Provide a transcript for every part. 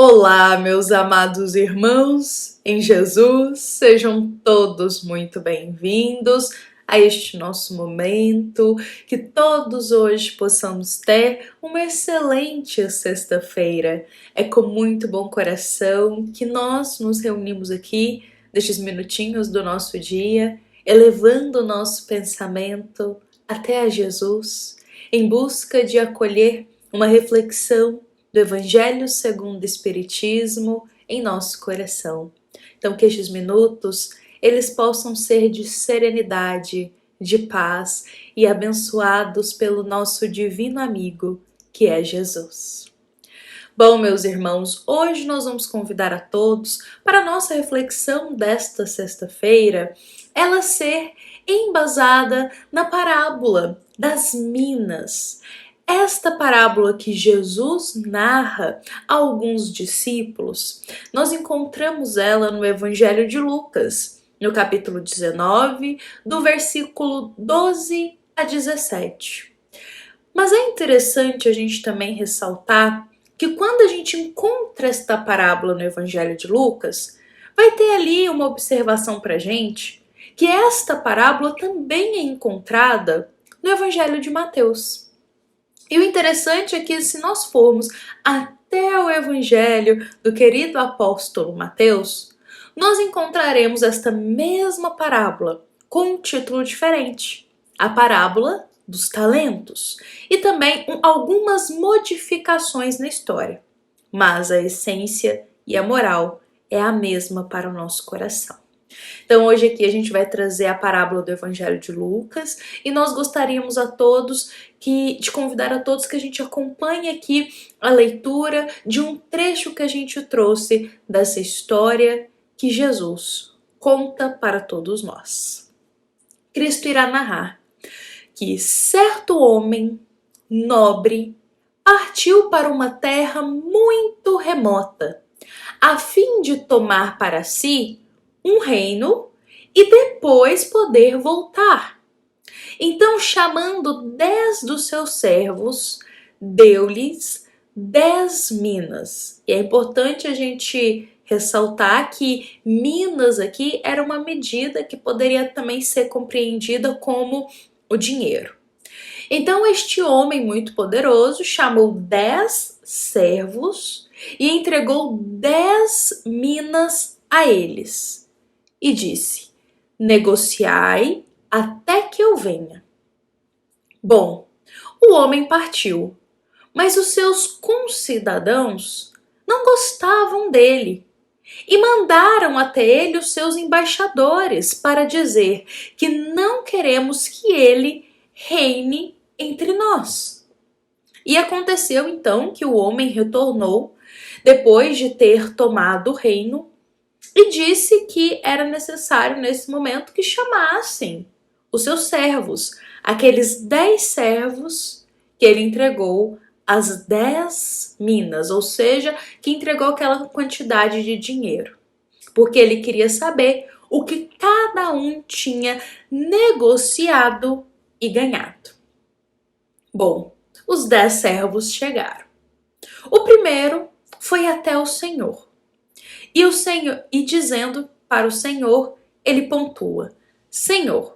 Olá, meus amados irmãos em Jesus, sejam todos muito bem-vindos a este nosso momento, que todos hoje possamos ter uma excelente sexta-feira. É com muito bom coração que nós nos reunimos aqui, nestes minutinhos do nosso dia, elevando o nosso pensamento até a Jesus, em busca de acolher uma reflexão do Evangelho segundo o Espiritismo em nosso coração. Então que estes minutos, eles possam ser de serenidade, de paz e abençoados pelo nosso divino amigo, que é Jesus. Bom, meus irmãos, hoje nós vamos convidar a todos para a nossa reflexão desta sexta-feira, ela ser embasada na parábola das minas. Esta parábola que Jesus narra a alguns discípulos, nós encontramos ela no Evangelho de Lucas, no capítulo 19, do versículo 12 a 17. Mas é interessante a gente também ressaltar que quando a gente encontra esta parábola no Evangelho de Lucas, vai ter ali uma observação para a gente, que esta parábola também é encontrada no Evangelho de Mateus. E o interessante é que se nós formos até o Evangelho do querido apóstolo Mateus, nós encontraremos esta mesma parábola com um título diferente, a parábola dos talentos, e também algumas modificações na história, mas a essência e a moral é a mesma para o nosso coração. Então hoje aqui a gente vai trazer a parábola do Evangelho de Lucas e nós gostaríamos de convidar a todos que a gente acompanhe aqui a leitura de um trecho que a gente trouxe dessa história que Jesus conta para todos nós. Cristo irá narrar que certo homem nobre partiu para uma terra muito remota, a fim de tomar para si um reino e depois poder voltar. Então, chamando 10 dos seus servos, deu-lhes 10 minas. E é importante a gente ressaltar que minas aqui era uma medida que poderia também ser compreendida como o dinheiro. Então, este homem muito poderoso chamou 10 servos e entregou 10 minas a eles. E disse: negociai até que eu venha. Bom, o homem partiu, mas os seus concidadãos não gostavam dele e mandaram até ele os seus embaixadores para dizer que não queremos que ele reine entre nós. E aconteceu então que o homem retornou, depois de ter tomado o reino, e disse que era necessário nesse momento que chamassem os seus servos, aqueles 10 servos que ele entregou as 10 minas, ou seja, que entregou aquela quantidade de dinheiro, porque ele queria saber o que cada um tinha negociado e ganhado. Bom, os 10 servos chegaram. O primeiro foi até o Senhor. E dizendo para o Senhor, ele pontua: Senhor,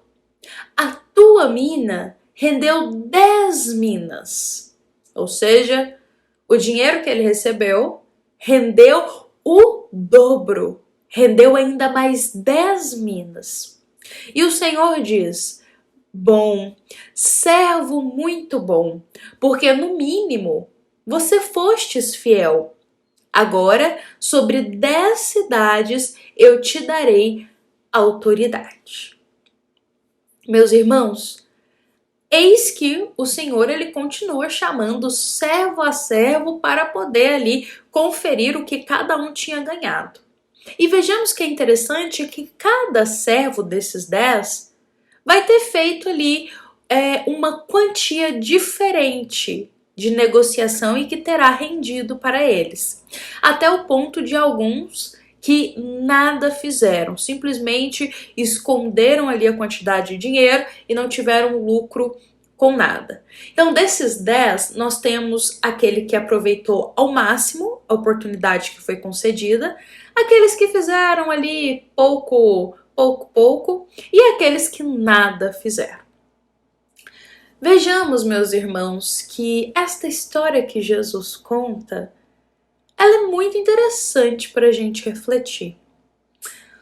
a tua mina rendeu 10 minas. Ou seja, o dinheiro que ele recebeu rendeu o dobro, rendeu ainda mais 10 minas. E o Senhor diz: bom, servo muito bom, porque no mínimo você fostes fiel. Agora, sobre 10 cidades eu te darei autoridade. Meus irmãos, eis que o Senhor ele continua chamando servo a servo para poder ali conferir o que cada um tinha ganhado. E vejamos que é interessante que cada servo desses 10 vai ter feito ali uma quantia diferente de negociação e que terá rendido para eles. Até o ponto de alguns que nada fizeram, simplesmente esconderam ali a quantidade de dinheiro e não tiveram lucro com nada. Então, desses 10, nós temos aquele que aproveitou ao máximo a oportunidade que foi concedida, aqueles que fizeram ali pouco, e aqueles que nada fizeram. Vejamos, meus irmãos, que esta história que Jesus conta, ela é muito interessante para a gente refletir.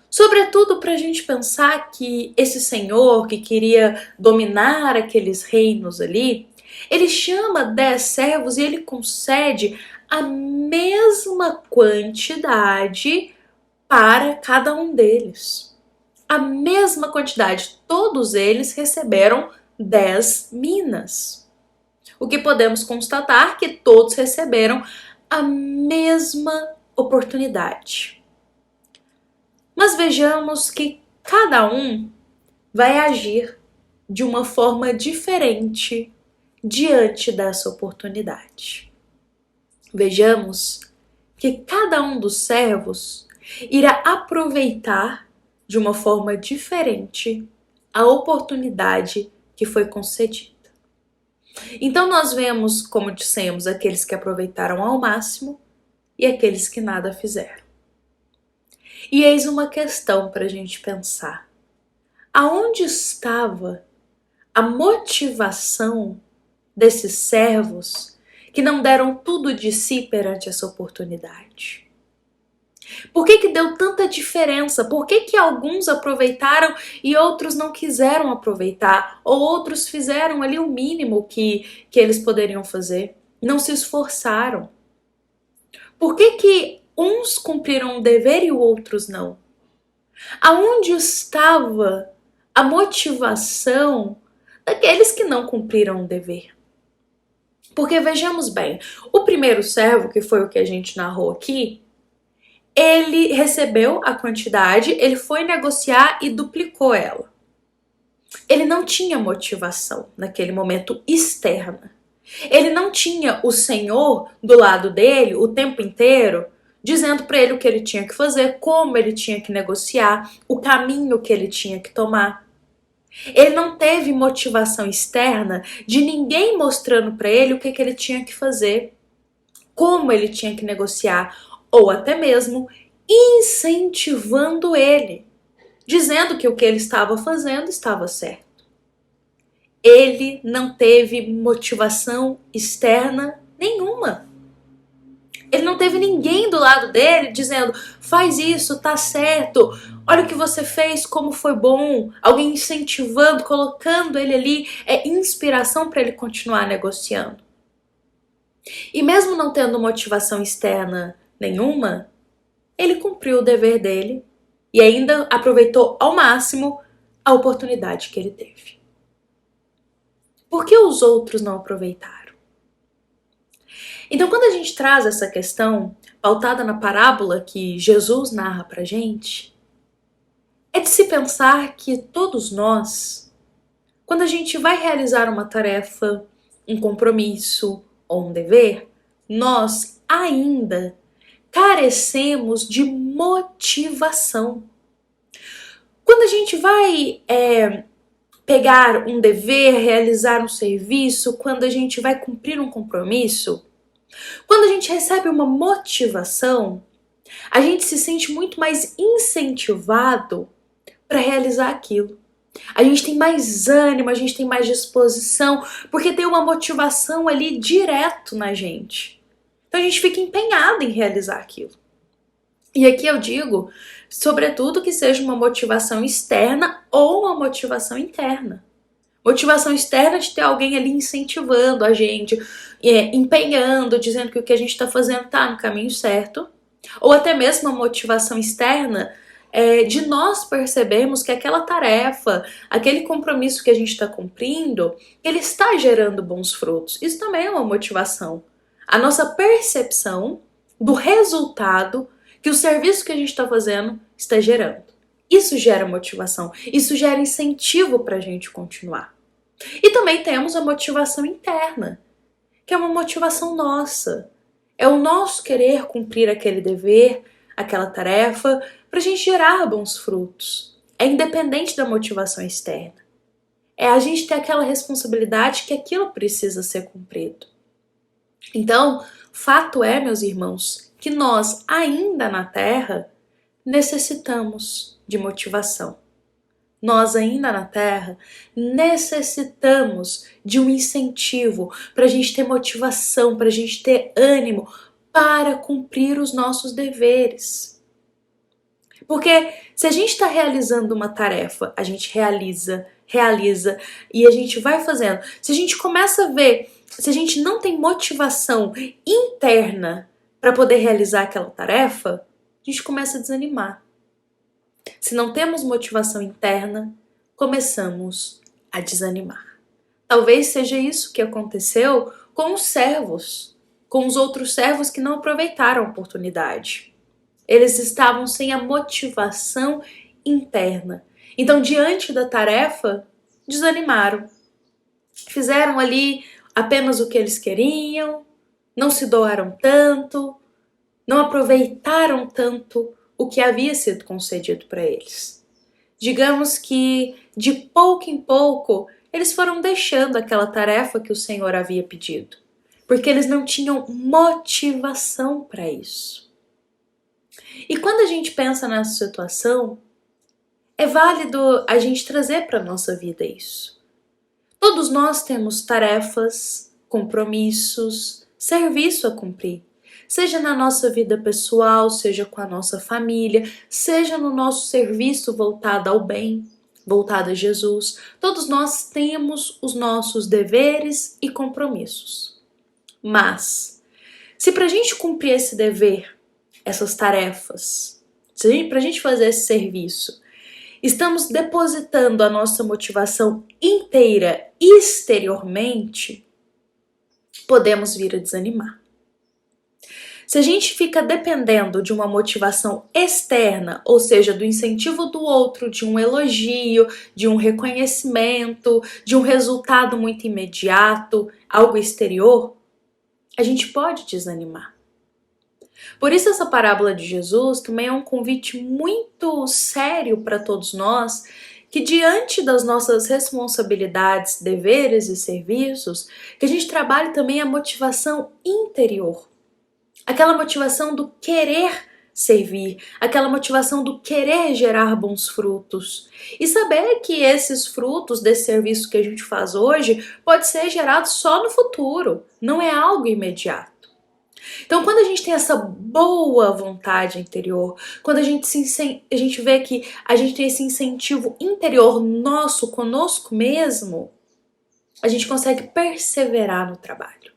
Sobretudo para a gente pensar que esse senhor que queria dominar aqueles reinos ali, ele chama 10 servos e ele concede a mesma quantidade para cada um deles. A mesma quantidade, todos eles receberam 10 minas. O que podemos constatar que todos receberam a mesma oportunidade. Mas vejamos que cada um vai agir de uma forma diferente diante dessa oportunidade. Vejamos que cada um dos servos irá aproveitar de uma forma diferente a oportunidade que foi concedida. Então nós vemos, como dissemos, aqueles que aproveitaram ao máximo e aqueles que nada fizeram. E eis uma questão para a gente pensar. Aonde estava a motivação desses servos que não deram tudo de si perante essa oportunidade? Por que deu tanta diferença? Por que alguns aproveitaram e outros não quiseram aproveitar? Ou outros fizeram ali o mínimo que eles poderiam fazer? Não se esforçaram? Por que uns cumpriram o dever e outros não? Aonde estava a motivação daqueles que não cumpriram o dever? Porque vejamos bem, o primeiro servo, que foi o que a gente narrou aqui, ele recebeu a quantidade, ele foi negociar e duplicou ela. Ele não tinha motivação naquele momento externa. Ele não tinha o Senhor do lado dele o tempo inteiro, dizendo para ele o que ele tinha que fazer, como ele tinha que negociar, o caminho que ele tinha que tomar. Ele não teve motivação externa de ninguém mostrando para ele o que ele tinha que fazer, como ele tinha que negociar, ou até mesmo incentivando ele, dizendo que o que ele estava fazendo estava certo. Ele não teve motivação externa nenhuma. Ele não teve ninguém do lado dele dizendo, faz isso, tá certo, olha o que você fez, como foi bom. Alguém incentivando, colocando ele ali, inspiração para ele continuar negociando. E mesmo não tendo motivação externa nenhuma, ele cumpriu o dever dele e ainda aproveitou ao máximo a oportunidade que ele teve. Por que os outros não aproveitaram? Então, quando a gente traz essa questão pautada na parábola que Jesus narra pra gente, é de se pensar que todos nós, quando a gente vai realizar uma tarefa, um compromisso ou um dever, nós ainda carecemos de motivação. Quando a gente vai pegar um dever, realizar um serviço, quando a gente vai cumprir um compromisso, quando a gente recebe uma motivação, a gente se sente muito mais incentivado para realizar aquilo. A gente tem mais ânimo, a gente tem mais disposição, porque tem uma motivação ali direto na gente. Então a gente fica empenhado em realizar aquilo. E aqui eu digo, sobretudo, que seja uma motivação externa ou uma motivação interna. Motivação externa de ter alguém ali incentivando a gente, empenhando, dizendo que o que a gente está fazendo está no caminho certo. Ou até mesmo uma motivação externa de nós percebermos que aquela tarefa, aquele compromisso que a gente está cumprindo, ele está gerando bons frutos. Isso também é uma motivação. A nossa percepção do resultado que o serviço que a gente está fazendo está gerando. Isso gera motivação, isso gera incentivo para a gente continuar. E também temos a motivação interna, que é uma motivação nossa. É o nosso querer cumprir aquele dever, aquela tarefa, para a gente gerar bons frutos. É independente da motivação externa. é a gente ter aquela responsabilidade que aquilo precisa ser cumprido. Então, fato é, meus irmãos, que nós ainda na Terra necessitamos de motivação. Nós ainda na Terra necessitamos de um incentivo para a gente ter motivação, para a gente ter ânimo para cumprir os nossos deveres. Porque se a gente está realizando uma tarefa, a gente realiza e a gente vai fazendo. Se a gente começa a ver, se a gente não tem motivação interna para poder realizar aquela tarefa, a gente começa a desanimar. Se não temos motivação interna, começamos a desanimar. Talvez seja isso que aconteceu com os servos, com os outros servos que não aproveitaram a oportunidade. Eles estavam sem a motivação interna. Então, diante da tarefa, desanimaram. Fizeram ali apenas o que eles queriam, não se doaram tanto, não aproveitaram tanto o que havia sido concedido para eles. Digamos que de pouco em pouco eles foram deixando aquela tarefa que o Senhor havia pedido, porque eles não tinham motivação para isso. E quando a gente pensa nessa situação, é válido a gente trazer para a nossa vida isso. Todos nós temos tarefas, compromissos, serviço a cumprir. Seja na nossa vida pessoal, seja com a nossa família, seja no nosso serviço voltado ao bem, voltado a Jesus. Todos nós temos os nossos deveres e compromissos. Mas, se para a gente cumprir esse dever, essas tarefas, para a gente fazer esse serviço, estamos depositando a nossa motivação inteira exteriormente, podemos vir a desanimar. Se a gente fica dependendo de uma motivação externa, ou seja, do incentivo do outro, de um elogio, de um reconhecimento, de um resultado muito imediato, algo exterior, a gente pode desanimar. Por isso essa parábola de Jesus também é um convite muito sério para todos nós, que diante das nossas responsabilidades, deveres e serviços, que a gente trabalhe também a motivação interior. Aquela motivação do querer servir, aquela motivação do querer gerar bons frutos. E saber que esses frutos desse serviço que a gente faz hoje pode ser gerado só no futuro, não é algo imediato. Então, quando a gente tem essa boa vontade interior, quando a gente vê que a gente tem esse incentivo interior nosso, conosco mesmo, a gente consegue perseverar no trabalho.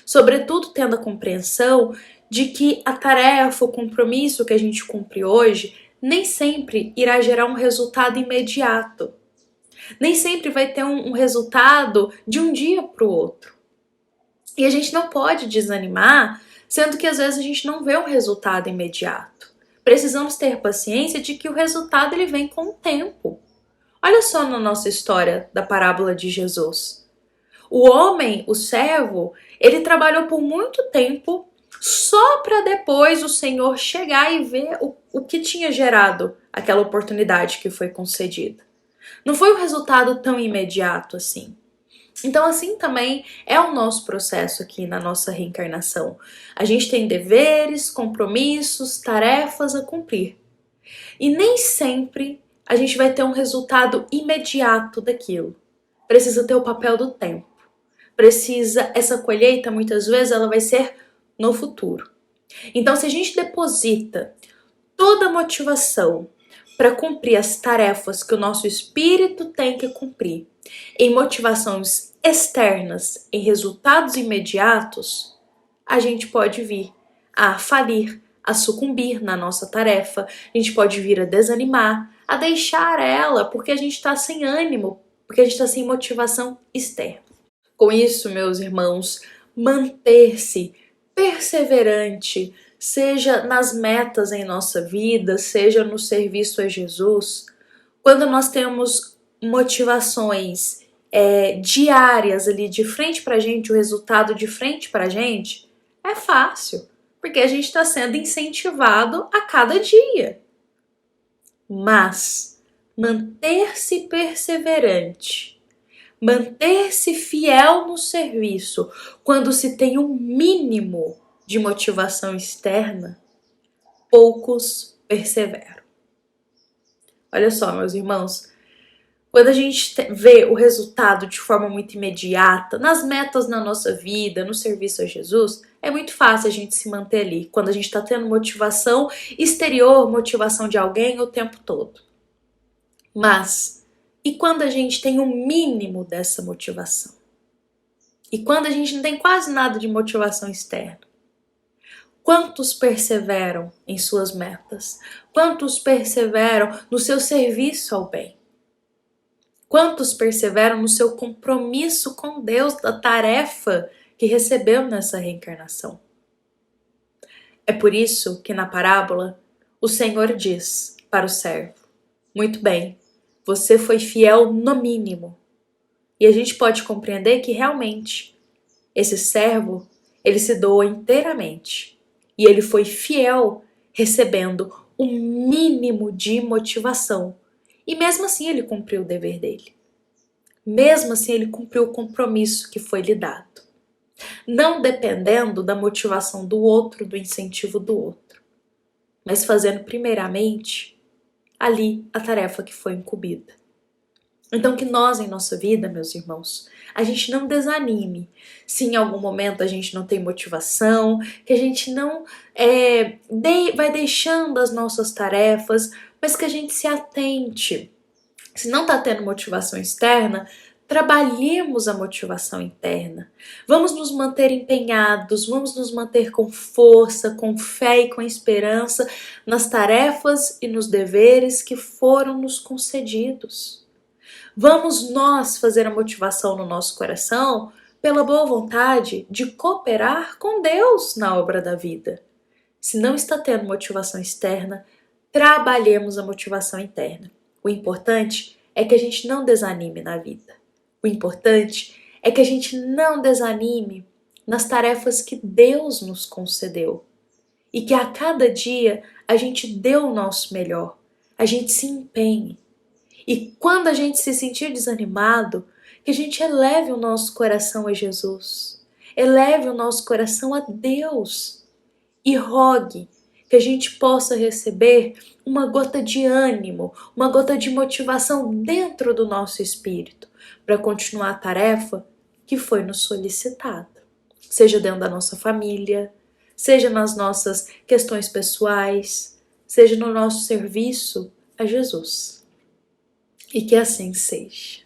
Sobretudo tendo a compreensão de que a tarefa, o compromisso que a gente cumpre hoje, nem sempre irá gerar um resultado imediato. Nem sempre vai ter um resultado de um dia para o outro. E a gente não pode desanimar, sendo que às vezes a gente não vê um resultado imediato. Precisamos ter paciência de que o resultado ele vem com o tempo. Olha só na nossa história da parábola de Jesus. O homem, o servo, ele trabalhou por muito tempo só para depois o Senhor chegar e ver o que tinha gerado aquela oportunidade que foi concedida. Não foi um resultado tão imediato assim. Então assim também é o nosso processo aqui na nossa reencarnação. A gente tem deveres, compromissos, tarefas a cumprir. E nem sempre a gente vai ter um resultado imediato daquilo. Precisa ter o papel do tempo. Essa colheita muitas vezes ela vai ser no futuro. Então se a gente deposita toda a motivação para cumprir as tarefas que o nosso espírito tem que cumprir em motivações externas, em resultados imediatos, a gente pode vir a falir, a sucumbir na nossa tarefa, a gente pode vir a desanimar, a deixar ela porque a gente está sem ânimo, porque a gente está sem motivação externa. Com isso, meus irmãos, manter-se perseverante, seja nas metas em nossa vida, seja no serviço a Jesus, quando nós temos motivações diárias ali de frente pra gente, o resultado de frente pra gente, é fácil, porque a gente está sendo incentivado a cada dia. Mas manter-se perseverante Manter-se fiel no serviço quando se tem um mínimo de motivação externa, poucos perseveram. Olha só, meus irmãos, quando a gente vê o resultado de forma muito imediata, nas metas na nossa vida, no serviço a Jesus, é muito fácil a gente se manter ali, quando a gente está tendo motivação exterior, motivação de alguém o tempo todo. Mas, e quando a gente tem um mínimo dessa motivação? E quando a gente não tem quase nada de motivação externa? Quantos perseveram em suas metas? Quantos perseveram no seu serviço ao bem? Quantos perseveram no seu compromisso com Deus, da tarefa que recebeu nessa reencarnação? É por isso que na parábola o Senhor diz para o servo: muito bem, você foi fiel no mínimo. E a gente pode compreender que realmente esse servo, ele se doou inteiramente. E ele foi fiel, recebendo o mínimo de motivação. E mesmo assim ele cumpriu o dever dele. Mesmo assim ele cumpriu o compromisso que foi lhe dado. Não dependendo da motivação do outro, do incentivo do outro. Mas fazendo primeiramente ali a tarefa que foi incumbida. Então que nós em nossa vida, meus irmãos, a gente não desanime se em algum momento a gente não tem motivação, que a gente não vai deixando as nossas tarefas, mas que a gente se atente. Se não está tendo motivação externa, trabalhemos a motivação interna. Vamos nos manter empenhados, vamos nos manter com força, com fé e com esperança nas tarefas e nos deveres que foram nos concedidos. Vamos nós fazer a motivação no nosso coração pela boa vontade de cooperar com Deus na obra da vida. Se não está tendo motivação externa, trabalhemos a motivação interna. O importante é que a gente não desanime na vida. O importante é que a gente não desanime nas tarefas que Deus nos concedeu. E que a cada dia a gente dê o nosso melhor, a gente se empenhe. E quando a gente se sentir desanimado, que a gente eleve o nosso coração a Jesus, eleve o nosso coração a Deus e rogue que a gente possa receber uma gota de ânimo, uma gota de motivação dentro do nosso espírito para continuar a tarefa que foi nos solicitada, seja dentro da nossa família, seja nas nossas questões pessoais, seja no nosso serviço a Jesus. E que assim seja.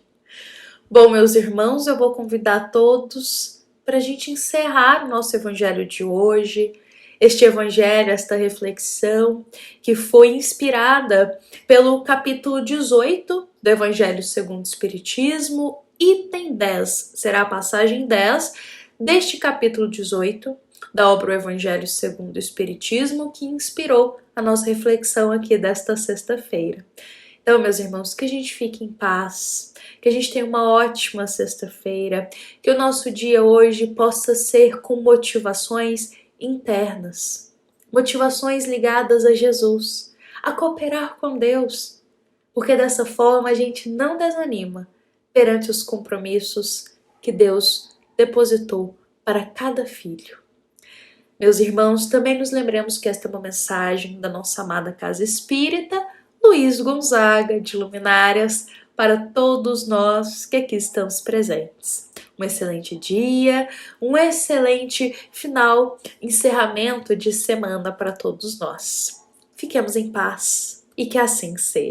Bom, meus irmãos, eu vou convidar todos para a gente encerrar o nosso evangelho de hoje, este evangelho, esta reflexão que foi inspirada pelo capítulo 18 do Evangelho segundo o Espiritismo, item 10, será a passagem 10 deste capítulo 18 da obra O Evangelho segundo o Espiritismo, que inspirou a nossa reflexão aqui desta sexta-feira. Então, meus irmãos, que a gente fique em paz, que a gente tenha uma ótima sexta-feira, que o nosso dia hoje possa ser com motivações internas, motivações ligadas a Jesus, a cooperar com Deus, porque dessa forma a gente não desanima perante os compromissos que Deus depositou para cada filho. Meus irmãos, também nos lembremos que esta é uma mensagem da nossa amada Casa Espírita Luiz Gonzaga de Luminárias, para todos nós que aqui estamos presentes. Um excelente dia, um excelente final, encerramento de semana para todos nós. Fiquemos em paz e que assim seja.